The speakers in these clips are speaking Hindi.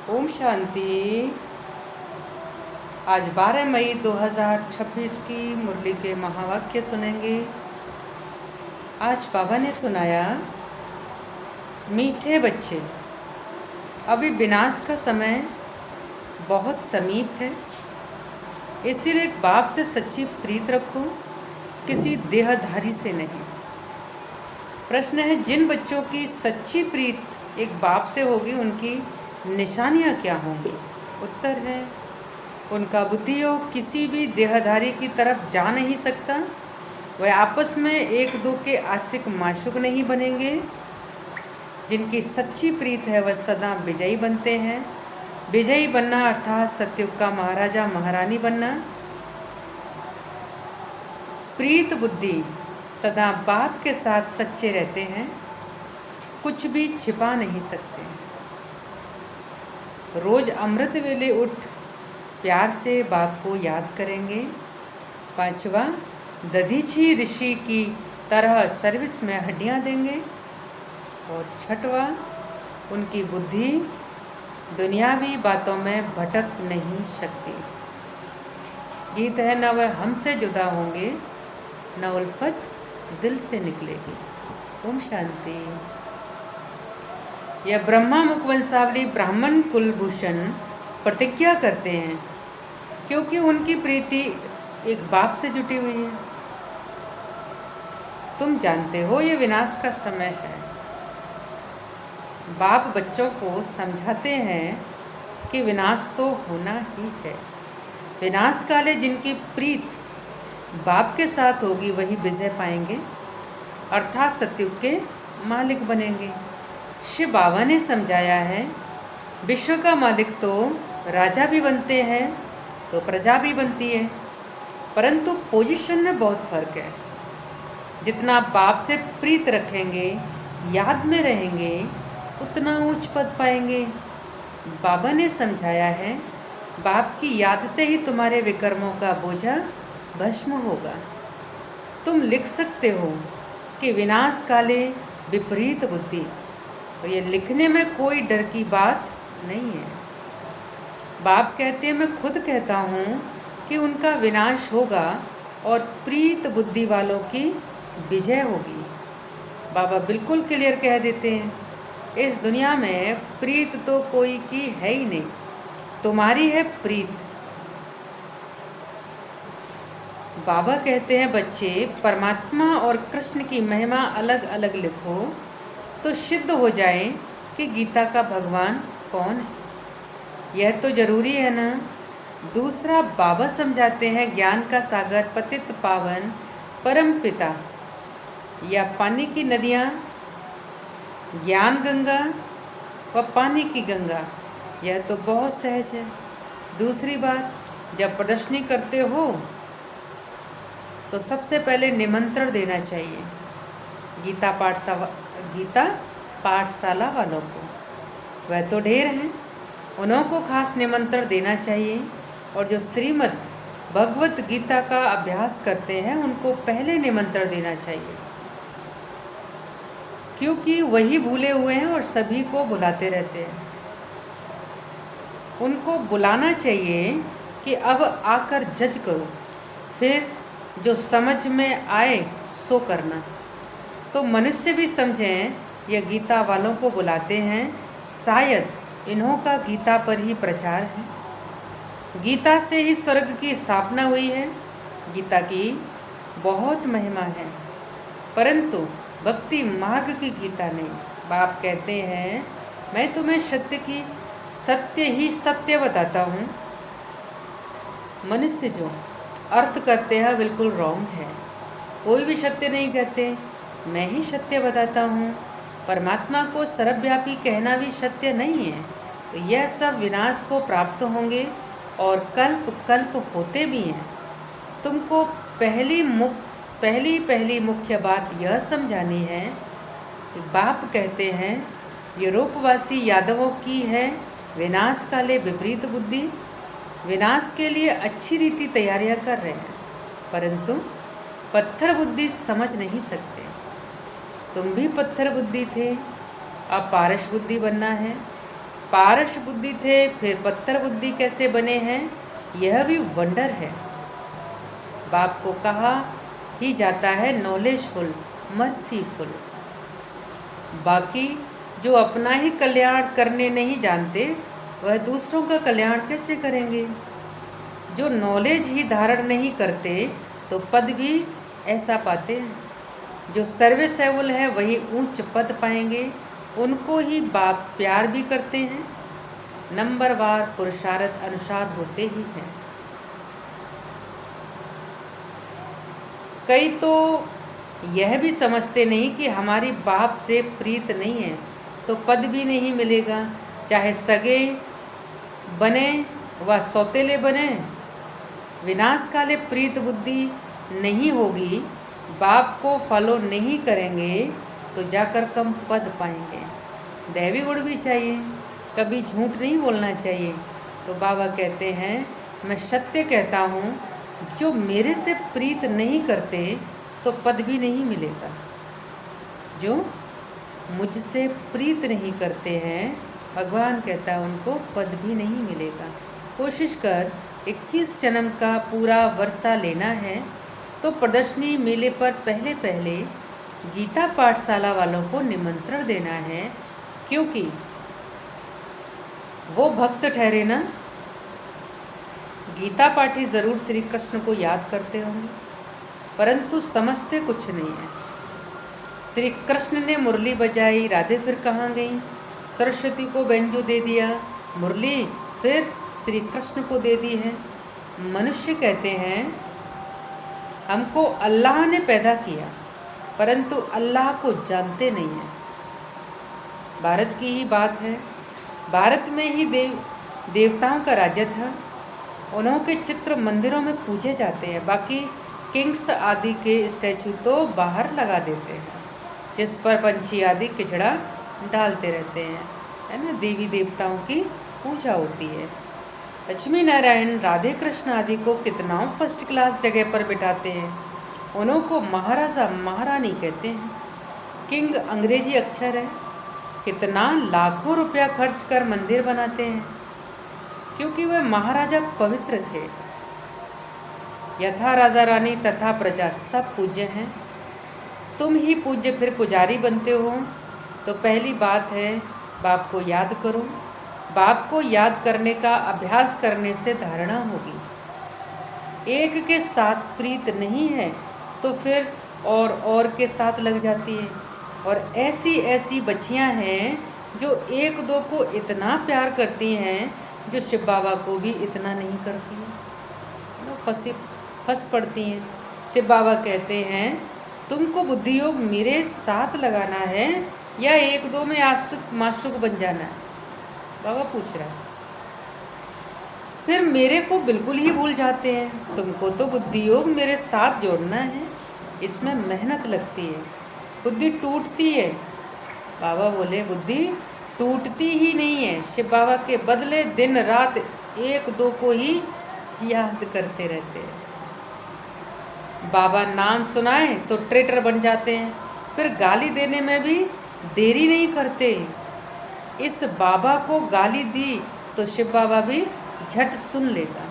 ओम शांति। आज 12 मई 2026 की मुरली के महावाक्य सुनेंगे। आज बाबा ने सुनाया, मीठे बच्चे, अभी विनाश का समय बहुत समीप है, इसीलिए बाप से सच्ची प्रीत रखो, किसी देहधारी से नहीं। प्रश्न है, जिन बच्चों की सच्ची प्रीत एक बाप से होगी उनकी निशानियाँ क्या होंगी? उत्तर है, उनका बुद्धि योग किसी भी देहधारी की तरफ जा नहीं सकता। वह आपस में एक दो के आशिक माशुक नहीं बनेंगे। जिनकी सच्ची प्रीत है वह सदा विजयी बनते हैं। विजयी बनना अर्थात सत्युग का महाराजा महारानी बनना। प्रीत बुद्धि सदा बाप के साथ सच्चे रहते हैं, कुछ भी छिपा नहीं सकते। रोज अमृत वेले उठ प्यार से बाप को याद करेंगे। 5वां, दधीची ऋषि की तरह सर्विस में हड्डियां देंगे। और 6वां, उनकी बुद्धि दुनियावी बातों में भटक नहीं सकती। गीत है, न वह हमसे जुदा होंगे, न उल्फत दिल से निकलेगी। ओम शांति। यह ब्रह्मा मुखवंशावली ब्राह्मण कुलभूषण प्रतिज्ञा करते हैं, क्योंकि उनकी प्रीति एक बाप से जुटी हुई है। तुम जानते हो ये विनाश का समय है। बाप बच्चों को समझाते हैं कि विनाश तो होना ही है। विनाश काले जिनकी प्रीत बाप के साथ होगी वही विजय पाएंगे, अर्थात सत्युग के मालिक बनेंगे। शिव बाबा ने समझाया है, विश्व का मालिक तो राजा भी बनते हैं तो प्रजा भी बनती है, परंतु पोजीशन में बहुत फर्क है। जितना बाप से प्रीत रखेंगे, याद में रहेंगे, उतना उच्च पद पाएंगे। बाबा ने समझाया है, बाप की याद से ही तुम्हारे विकर्मों का बोझा भस्म होगा। तुम लिख सकते हो कि विनाश काले विपरीत बुद्धि, और ये लिखने में कोई डर की बात नहीं है। बाप कहते हैं, मैं खुद कहता हूँ कि उनका विनाश होगा और प्रीत बुद्धि वालों की विजय होगी। बाबा बिल्कुल क्लियर कह देते हैं, इस दुनिया में प्रीत तो कोई की है ही नहीं, तुम्हारी है प्रीत। बाबा कहते हैं, बच्चे, परमात्मा और कृष्ण की महिमा अलग अलग लिखो तो सिद्ध हो जाए कि गीता का भगवान कौन है। यह तो जरूरी है ना। दूसरा, बाबा समझाते हैं, ज्ञान का सागर पतित पावन परम पिता या पानी की नदियाँ, ज्ञान गंगा व पानी की गंगा, यह तो बहुत सहज है। दूसरी बात, जब प्रदर्शनी करते हो तो सबसे पहले निमंत्रण देना चाहिए गीता पाठशाला वालों को। वह तो ढेर हैं, उन्हों को खास निमंत्रण देना चाहिए। और जो श्रीमद् भगवत गीता का अभ्यास करते हैं उनको पहले निमंत्रण देना चाहिए, क्योंकि वही भूले हुए हैं और सभी को बुलाते रहते हैं। उनको बुलाना चाहिए कि अब आकर जज करो, फिर जो समझ में आए सो करना। तो मनुष्य भी समझें, यह गीता वालों को बुलाते हैं, शायद इन्हों का गीता पर ही प्रचार है। गीता से ही स्वर्ग की स्थापना हुई है। गीता की बहुत महिमा है, परंतु भक्ति मार्ग की गीता नहीं। बाप कहते हैं, मैं तुम्हें सत्य ही सत्य बताता हूँ। मनुष्य जो अर्थ करते हैं बिल्कुल रॉन्ग है। कोई भी सत्य नहीं कहते, मैं ही सत्य बताता हूँ। परमात्मा को सर्वव्यापी कहना भी सत्य नहीं है। तो यह सब विनाश को प्राप्त होंगे और कल्प कल्प होते भी हैं। तुमको पहली मुख्य बात यह समझानी है कि बाप कहते हैं, यूरोपवासी यादवों की है विनाश काले विपरीत बुद्धि। विनाश के लिए अच्छी रीति तैयारियां कर रहे हैं, परंतु पत्थर बुद्धि समझ नहीं सकते। तुम भी पत्थर बुद्धि थे, अब पारस बुद्धि बनना है। पारस बुद्धि थे, फिर पत्थर बुद्धि कैसे बने हैं, यह भी वंडर है। बाप को कहा ही जाता है नॉलेजफुल, मर्सीफुल। बाकी जो अपना ही कल्याण करने नहीं जानते, वह दूसरों का कल्याण कैसे करेंगे। जो नॉलेज ही धारण नहीं करते, तो पद भी ऐसा पाते हैं। जो सर्विसेबल है वही ऊंच पद पाएंगे, उनको ही बाप प्यार भी करते हैं। नंबरवार पुरुषार्थ अनुसार होते ही हैं। कई तो यह भी समझते नहीं कि हमारी बाप से प्रीत नहीं है तो पद भी नहीं मिलेगा, चाहे सगे बने व सौतेले बने। विनाशकाले प्रीत बुद्धि नहीं होगी, बाप को फॉलो नहीं करेंगे तो जाकर कम पद पाएंगे। दैवी गुण भी चाहिए, कभी झूठ नहीं बोलना चाहिए। तो बाबा कहते हैं, मैं सत्य कहता हूँ, जो मेरे से प्रीत नहीं करते तो पद भी नहीं मिलेगा। जो मुझसे प्रीत नहीं करते हैं, भगवान कहता है उनको पद भी नहीं मिलेगा। कोशिश कर 21 जन्म का पूरा वर्षा लेना है तो प्रदर्शनी मेले पर पहले पहले गीता पाठशाला वालों को निमंत्रण देना है, क्योंकि वो भक्त ठहरे ना। गीता पाठी ज़रूर श्री कृष्ण को याद करते होंगे, परंतु समझते कुछ नहीं है। श्री कृष्ण ने मुरली बजाई, राधे फिर कहाँ गई, सरस्वती को बेंजो दे दिया, मुरली फिर श्री कृष्ण को दे दी है। मनुष्य कहते हैं हमको अल्लाह ने पैदा किया, परंतु अल्लाह को जानते नहीं हैं। भारत की ही बात है, भारत में ही देवताओं का राज्य था। उन्होंने चित्र मंदिरों में पूजे जाते हैं, बाकी किंग्स आदि के स्टैचू तो बाहर लगा देते हैं, जिस पर पंछी आदि किचड़ा डालते रहते हैं, है ना। देवी देवताओं की पूजा होती है। लक्ष्मी नारायण, राधे कृष्ण आदि को कितना फर्स्ट क्लास जगह पर बिठाते हैं। उन्हों को महाराजा महारानी कहते हैं। किंग अंग्रेजी अक्षर है। कितना लाखों रुपया खर्च कर मंदिर बनाते हैं, क्योंकि वे महाराजा पवित्र थे। यथा राजा रानी तथा प्रजा सब पूज्य हैं। तुम ही पूज्य फिर पुजारी बनते हो। तो पहली बात है, बाप को याद करो। बाप को याद करने का अभ्यास करने से धारणा होगी। एक के साथ प्रीत नहीं है तो फिर और के साथ लग जाती है। और ऐसी ऐसी बच्चियां हैं जो एक दो को इतना प्यार करती हैं, जो शिव बाबा को भी इतना नहीं करती हैं, फंस पड़ती हैं। शिव बाबा कहते हैं, तुमको बुद्धि योग मेरे साथ लगाना है या एक दो में आसुक माशुक बन जाना है। बाबा पूछ रहा है। फिर मेरे को बिल्कुल ही भूल जाते हैं। तुमको तो बुद्धि योग मेरे साथ जोड़ना है, इसमें मेहनत लगती है, बुद्धि टूटती है। बाबा बोले, बुद्धि टूटती ही नहीं है। शिव बाबा के बदले दिन रात एक दो को ही याद करते रहते हैं। बाबा नाम सुनाए तो ट्रेटर बन जाते हैं, फिर गाली देने में भी देरी नहीं करते। इस बाबा को गाली दी तो शिव बाबा भी झट सुन लेगा।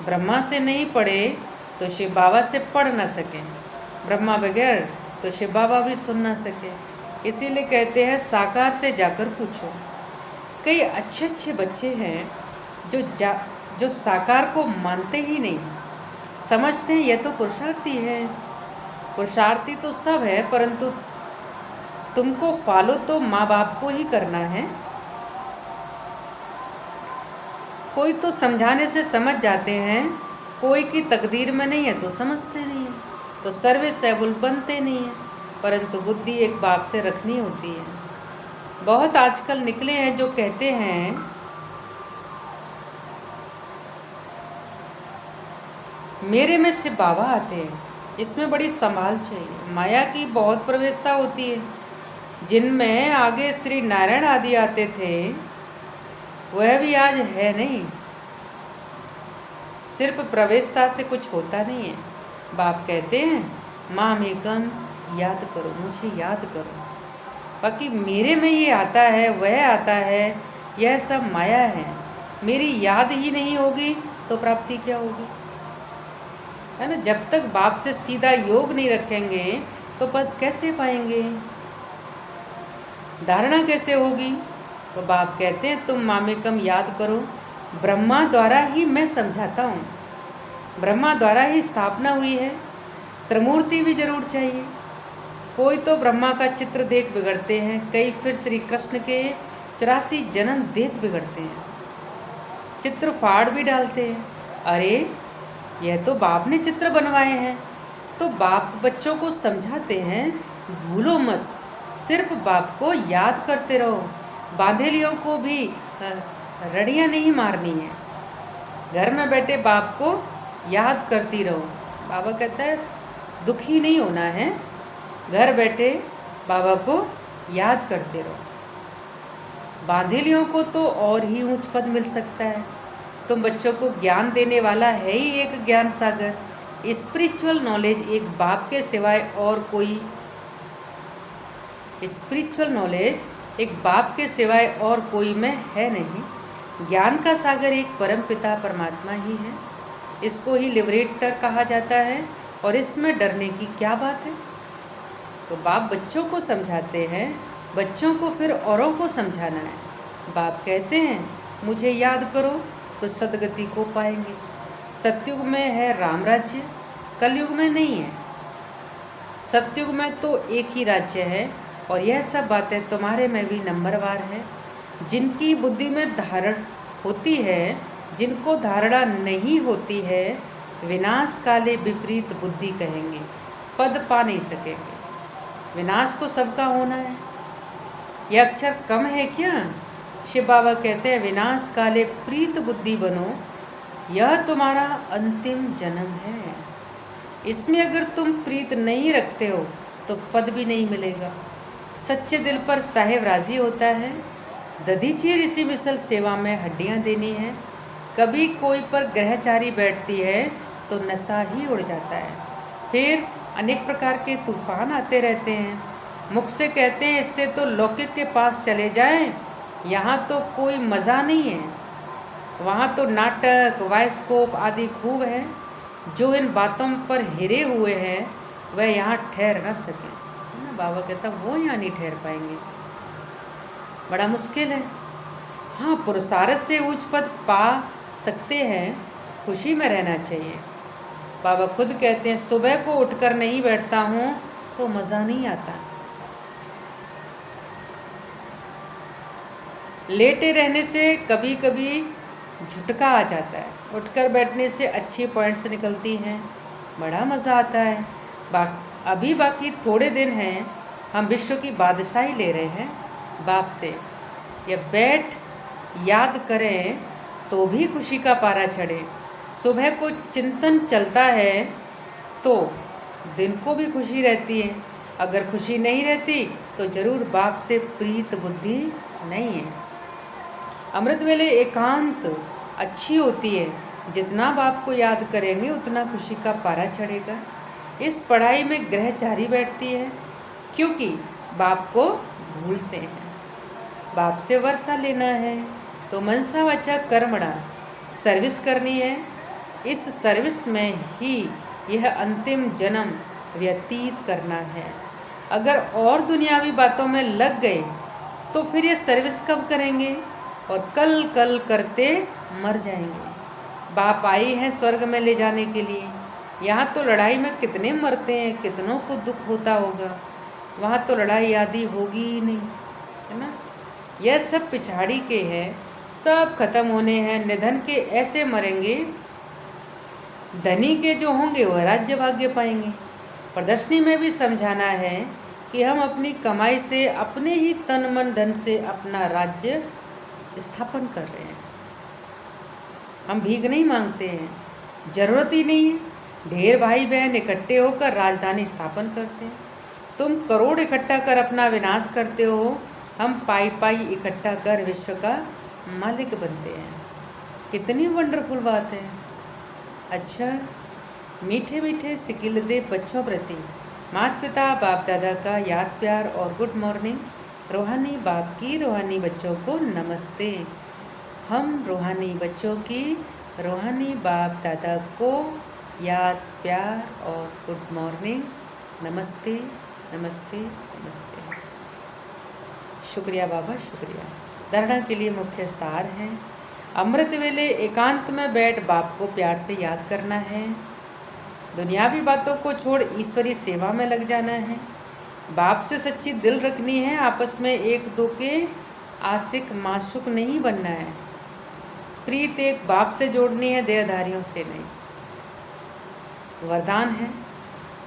ब्रह्मा से नहीं पढ़े तो शिव बाबा से पढ़ ना सके, ब्रह्मा बगैर तो शिव बाबा भी सुन ना सके। इसीलिए कहते हैं, साकार से जाकर पूछो। कई अच्छे अच्छे बच्चे हैं जो साकार को मानते ही नहीं, समझते हैं यह तो पुरुषार्थी है। पुरुषार्थी तो सब है, परंतु तुमको फॉलो तो माँ बाप को ही करना है। कोई तो समझाने से समझ जाते हैं, कोई की तकदीर में नहीं है तो समझते नहीं है, तो सर्विसेबल बनते नहीं हैं। परंतु बुद्धि एक बाप से रखनी होती है। बहुत आजकल निकले हैं जो कहते हैं मेरे में से बाबा आते हैं। इसमें बड़ी संभाल चाहिए। माया की बहुत प्रवेशता होती है, जिनमें आगे श्री नारायण आदि आते थे, वह भी आज है नहीं। सिर्फ प्रवेशता से कुछ होता नहीं है। बाप कहते हैं, मामेकम याद करो, मुझे याद करो। बाकी मेरे में ये आता है, वह आता है, यह सब माया है। मेरी याद ही नहीं होगी तो प्राप्ति क्या होगी, है ना। जब तक बाप से सीधा योग नहीं रखेंगे तो पद कैसे पाएंगे, धारणा कैसे होगी। तो बाप कहते हैं तुम मामेकम याद करो, ब्रह्मा द्वारा ही मैं समझाता हूँ, ब्रह्मा द्वारा ही स्थापना हुई है, त्रिमूर्ति भी जरूर चाहिए। कोई तो ब्रह्मा का चित्र देख बिगड़ते हैं, कई फिर श्री कृष्ण के 84 जन्म देख बिगड़ते हैं, चित्र फाड़ भी डालते हैं। अरे यह तो बाप ने चित्र बनवाए हैं। तो बाप बच्चों को समझाते हैं भूलो मत, सिर्फ बाप को याद करते रहो, बांधेलियों को भी रड़ियाँ नहीं मारनी है, घर में बैठे बाप को याद करती रहो। बाबा कहता है दुखी नहीं होना है, घर बैठे बाबा को याद करते रहो। बांधेलियों को तो और ही ऊंच पद मिल सकता है। तुम बच्चों को ज्ञान देने वाला है ही एक ज्ञान सागर। स्पिरिचुअल नॉलेज एक बाप के सिवाय और कोई, स्पिरिचुअल नॉलेज एक बाप के सिवाय और कोई में है नहीं। ज्ञान का सागर एक परम पिता परमात्मा ही है, इसको ही लिबरेटर कहा जाता है, और इसमें डरने की क्या बात है। तो बाप बच्चों को समझाते हैं, बच्चों को फिर औरों को समझाना है। बाप कहते हैं मुझे याद करो तो सदगति को पाएंगे। सतयुग में है राम राज्य, कलयुग में नहीं है। सतयुग में तो एक ही राज्य है, और यह सब बातें तुम्हारे में भी नंबरवार है। जिनकी बुद्धि में धारण होती है, जिनको धारणा नहीं होती है, विनाश काले विपरीत बुद्धि कहेंगे, पद पा नहीं सकेंगे। विनाश तो सबका होना है, यह अक्षर कम है क्या। शिव बाबा कहते हैं विनाश काले प्रीत बुद्धि बनो, यह तुम्हारा अंतिम जन्म है। इसमें अगर तुम प्रीत नहीं रखते हो तो पद भी नहीं मिलेगा। सच्चे दिल पर साहेब राजी होता है, दधीची ऋषि मिसल सेवा में हड्डियां देनी है। कभी कोई पर ग्रहचारी बैठती है तो नशा ही उड़ जाता है। फिर अनेक प्रकार के तूफान आते रहते हैं। मुख से कहते हैं इससे तो लौकिक के पास चले जाएं, यहाँ तो कोई मज़ा नहीं है, वहाँ तो नाटक वायस्कोप आदि खूब है। जो इन बातों पर हिरे हुए हैं वह यहाँ ठहर न सके। ना बाबा कहता वो यहाँ नहीं ठहर पाएंगे, बड़ा मुश्किल है। हाँ, पुरुषार्थ से उच्च पद पा सकते हैं, खुशी में रहना चाहिए। बाबा खुद कहते हैं सुबह को उठकर नहीं बैठता हूँ तो मज़ा नहीं आता, लेटे रहने से कभी कभी झुटका आ जाता है, उठकर बैठने से अच्छी पॉइंट्स निकलती हैं, बड़ा मज़ा आता है। अभी बाकी थोड़े दिन हैं, हम विश्व की बादशाही ले रहे हैं बाप से। या बैठ याद करें तो भी खुशी का पारा चढ़े। सुबह को चिंतन चलता है तो दिन को भी खुशी रहती है। अगर खुशी नहीं रहती तो जरूर बाप से प्रीत बुद्धि नहीं है। अमृत वेले एकांत अच्छी होती है, जितना बाप को याद करेंगे उतना खुशी का पारा चढ़ेगा। इस पढ़ाई में ग्रहचारी बैठती है क्योंकि बाप को भूलते हैं। बाप से वर्षा लेना है तो मनसा वाचा कर्मणा सर्विस करनी है। इस सर्विस में ही यह अंतिम जन्म व्यतीत करना है। अगर और दुनियावी बातों में लग गए तो फिर ये सर्विस कब करेंगे, और कल कल करते मर जाएंगे। बाप आई है स्वर्ग में ले जाने के लिए। यहाँ तो लड़ाई में कितने मरते हैं, कितनों को दुख होता होगा, वहाँ तो लड़ाई आदि होगी ही नहीं, है ना। यह सब पिछाड़ी के हैं, सब खत्म होने हैं। निधन के ऐसे मरेंगे, धनी के जो होंगे वह राज्य भाग्य पाएंगे। प्रदर्शनी में भी समझाना है कि हम अपनी कमाई से, अपने ही तन मन धन से अपना राज्य स्थापन कर रहे हैं। हम भीख नहीं मांगते हैं, जरूरत ही नहीं है। ढेर भाई बहन इकट्ठे होकर राजधानी स्थापन करते हैं। तुम करोड़ इकट्ठा कर अपना विनाश करते हो, हम पाई पाई इकट्ठा कर विश्व का मालिक बनते हैं। कितनी वंडरफुल बात है। अच्छा, मीठे मीठे सिकिल दे बच्चों प्रति माता पिता बाप दादा का याद प्यार और गुड मॉर्निंग। रूहानी बाप की रूहानी बच्चों को नमस्ते। हम रूहानी बच्चों की रूहानी बाप दादा को याद, प्यार और गुड मॉर्निंग। नमस्ते नमस्ते नमस्ते। शुक्रिया बाबा, शुक्रिया। धारणा के लिए मुख्य सार है, अमृत वेले एकांत में बैठ बाप को प्यार से याद करना है। दुनियावी बातों को छोड़ ईश्वरी सेवा में लग जाना है। बाप से सच्ची दिल रखनी है, आपस में एक दो के आशिक माशुक नहीं बनना है। प्रीत एक बाप से जोड़नी है, देहधारियों से नहीं। वरदान है,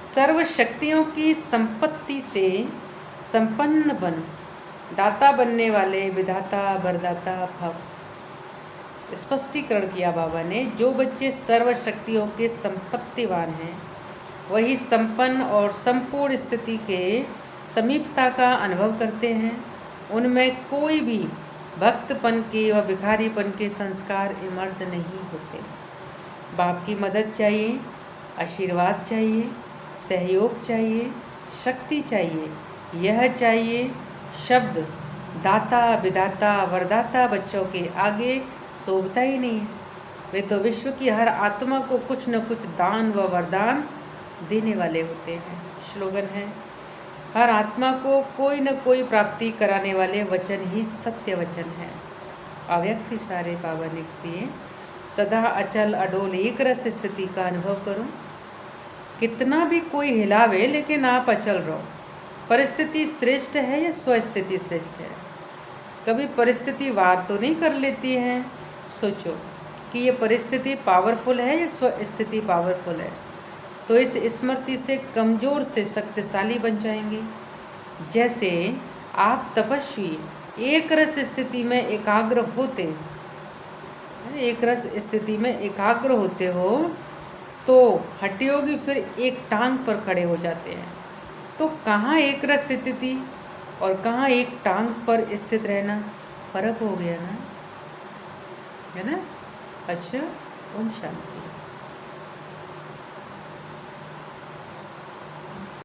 सर्व शक्तियों की संपत्ति से संपन्न बन, दाता बनने वाले विधाता वरदाता भव। स्पष्टीकरण किया बाबा ने, जो बच्चे सर्व शक्तियों के संपत्तिवान हैं वही संपन्न और संपूर्ण स्थिति के समीपता का अनुभव करते हैं। उनमें कोई भी भक्तपन के व भिखारीपन के संस्कार इमर्ज नहीं होते। बाप की मदद चाहिए, आशीर्वाद चाहिए, सहयोग चाहिए, शक्ति चाहिए। यह चाहिए शब्द दाता विधाता वरदाता बच्चों के आगे शोभता ही नहीं है। वे तो विश्व की हर आत्मा को कुछ न कुछ दान व वरदान देने वाले होते हैं। स्लोगन है, हर आत्मा को कोई न कोई प्राप्ति कराने वाले वचन ही सत्य वचन है। अव्यक्त इशारे बाबा लिखती है, सदा अचल अडोल एक रस स्थिति का अनुभव करो। कितना भी कोई हिलावे लेकिन आप अचल रहो। परिस्थिति श्रेष्ठ है या स्वस्थिति श्रेष्ठ है? कभी परिस्थिति वार तो नहीं कर लेती है? सोचो कि ये परिस्थिति पावरफुल है या स्वस्थिति पावरफुल है, तो इस स्मृति से कमज़ोर से शक्तिशाली बन जाएंगे। जैसे आप तपस्वी एक रस स्थिति में एकाग्र होते, एक रस स्थिति में एकाग्र होते हो तो हठयोगी फिर एक टांग पर खड़े हो जाते हैं। तो कहाँ एक रस स्थिति और कहाँ एक टांग पर स्थित रहना, फर्क हो गया ना, है ना। अच्छा, ओम शांति।